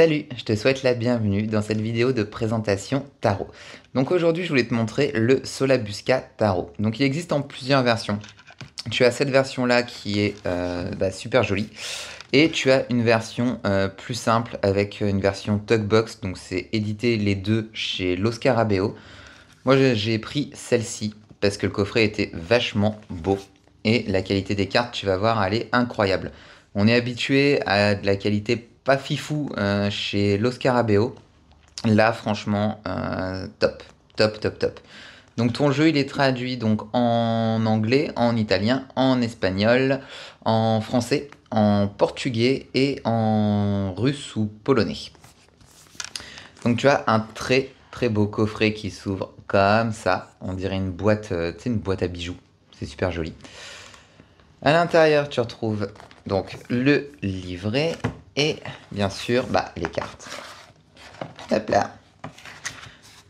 Salut, je te souhaite la bienvenue dans cette vidéo de présentation tarot. Donc aujourd'hui, je voulais te montrer le Solabusca Tarot. Donc il existe en plusieurs versions. Tu as cette version-là qui est super jolie. Et tu as une version plus simple avec une version Tugbox. Donc c'est édité les deux chez Los Scarabeo. Moi j'ai pris celle-ci parce que le coffret était vachement beau. Et la qualité des cartes, tu vas voir, elle est incroyable. On est habitué à de la qualité pas fifou chez Los Scarabeo. Là, franchement, top, top, top, top. Donc ton jeu, il est traduit donc en anglais, en italien, en espagnol, en français, en portugais et en russe ou polonais. Donc tu as un très très beau coffret qui s'ouvre comme ça. On dirait une boîte, tu sais, une boîte à bijoux. C'est super joli. À l'intérieur, tu retrouves donc le livret et bien sûr les cartes. Hop là.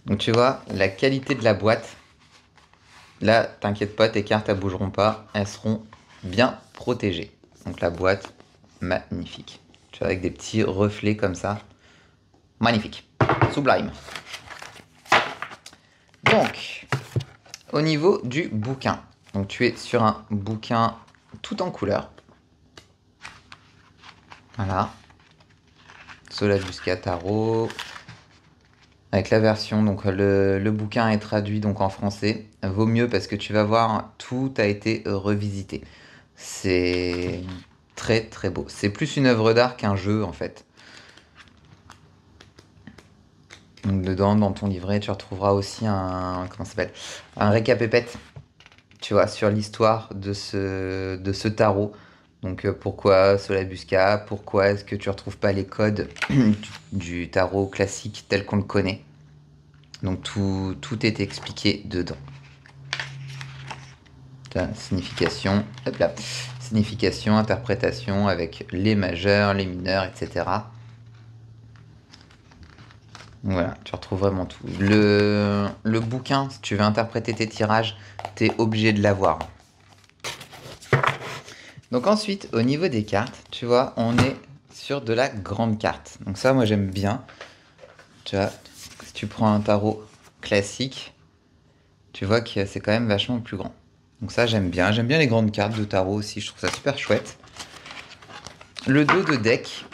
Donc tu vois, la qualité de la boîte. Là, t'inquiète pas, tes cartes ne bougeront pas. Elles seront bien protégées. Donc la boîte, magnifique. Tu vois, avec des petits reflets comme ça. Magnifique. Sublime. Donc, au niveau du bouquin. Donc tu es sur un bouquin tout en couleur. Voilà. Solabusca Tarot. Avec la version, donc le bouquin est traduit donc en français. Vaut mieux parce que tu vas voir, tout a été revisité. C'est très très beau. C'est plus une œuvre d'art qu'un jeu en fait. Donc dedans, dans ton livret, tu retrouveras aussi comment ça s'appelle, un récapépète, tu vois, sur l'histoire de ce tarot. Donc pourquoi Solabusca, pourquoi est-ce que tu ne retrouves pas les codes du tarot classique tel qu'on le connaît. Donc tout est expliqué dedans. Signification, hop là. Signification, interprétation avec les majeurs, les mineurs, etc. Voilà, tu retrouves vraiment tout. Le bouquin, si tu veux interpréter tes tirages, tu es obligé de l'avoir. Donc ensuite, au niveau des cartes, tu vois, on est sur de la grande carte. Donc ça, moi j'aime bien. Tu vois, si tu prends un tarot classique, tu vois que c'est quand même vachement plus grand. Donc ça, j'aime bien. J'aime bien les grandes cartes de tarot aussi. Je trouve ça super chouette. Le dos de deck,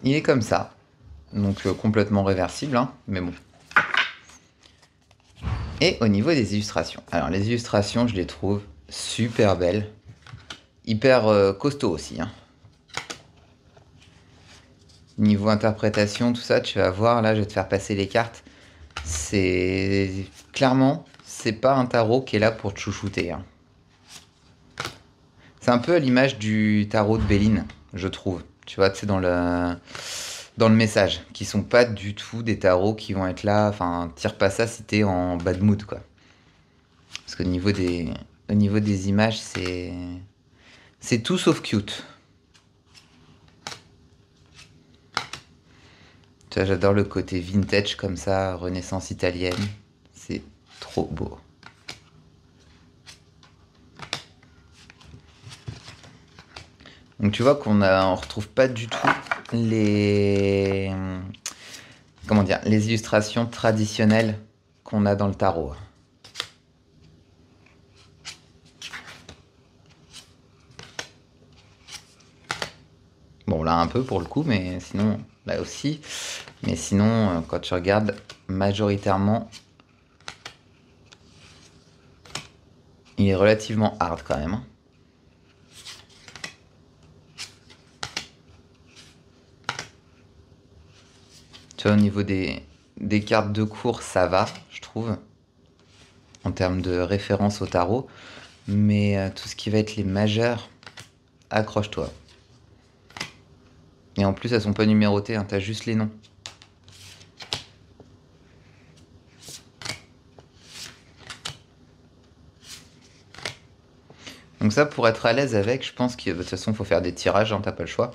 il est comme ça. Donc complètement réversible, hein, mais bon. Et au niveau des illustrations. Alors les illustrations, je les trouve super belles. Hyper costaud aussi. Hein. Niveau interprétation, tout ça, tu vas voir. Là, je vais te faire passer les cartes. C'est... Clairement, c'est pas un tarot qui est là pour te chouchouter. Hein. C'est un peu à l'image du tarot de Béline, je trouve. Tu vois, c'est dans le message, qui sont pas du tout des tarots qui vont être là. Enfin, tire pas ça si t'es en bad mood, quoi. Parce qu'au niveau des images, c'est tout sauf cute. Tu vois, j'adore le côté vintage comme ça, renaissance italienne. C'est trop beau. Donc tu vois on retrouve pas du tout les illustrations traditionnelles qu'on a dans le tarot. Bon là un peu pour le coup, mais sinon là aussi. Mais sinon quand tu regardes majoritairement, il est relativement hard quand même. Tu vois, au niveau des cartes de cours, ça va, je trouve, en termes de référence au tarot. Mais tout ce qui va être les majeurs, accroche-toi. Et en plus, elles sont pas numérotées, hein, t'as juste les noms. Donc ça, pour être à l'aise avec, je pense que de toute façon, il faut faire des tirages, hein, t'as pas le choix.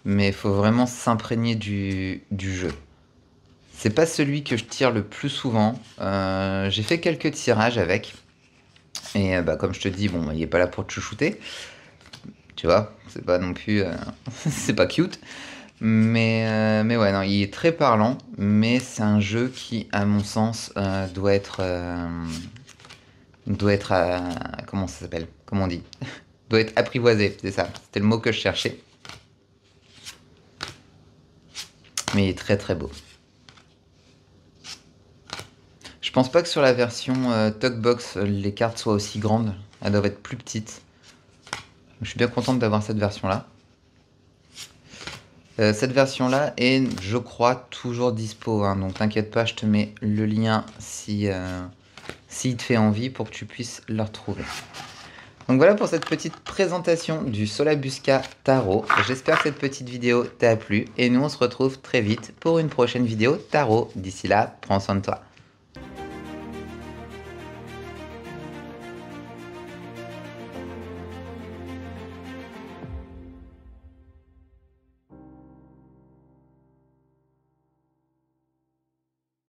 Mais il faut vraiment s'imprégner du jeu. C'est pas celui que je tire le plus souvent. J'ai fait quelques tirages avec. Et comme je te dis, bon, il est pas là pour te chouchouter. Tu vois, c'est pas non plus... c'est pas cute. Mais ouais, non, il est très parlant, mais c'est un jeu qui, à mon sens, doit être, comment ça s'appelle? Comment on dit? Doit être apprivoisé, c'est ça. C'était le mot que je cherchais. Mais il est très très beau. Je pense pas que sur la version Talkbox, les cartes soient aussi grandes. Elles doivent être plus petites. Je suis bien contente d'avoir cette version-là. Cette version-là est, je crois, toujours dispo, hein, donc t'inquiète pas, je te mets le lien si, s'il te fait envie pour que tu puisses le retrouver. Donc voilà pour cette petite présentation du Solabusca Tarot. J'espère que cette petite vidéo t'a plu et nous on se retrouve très vite pour une prochaine vidéo tarot. D'ici là, prends soin de toi.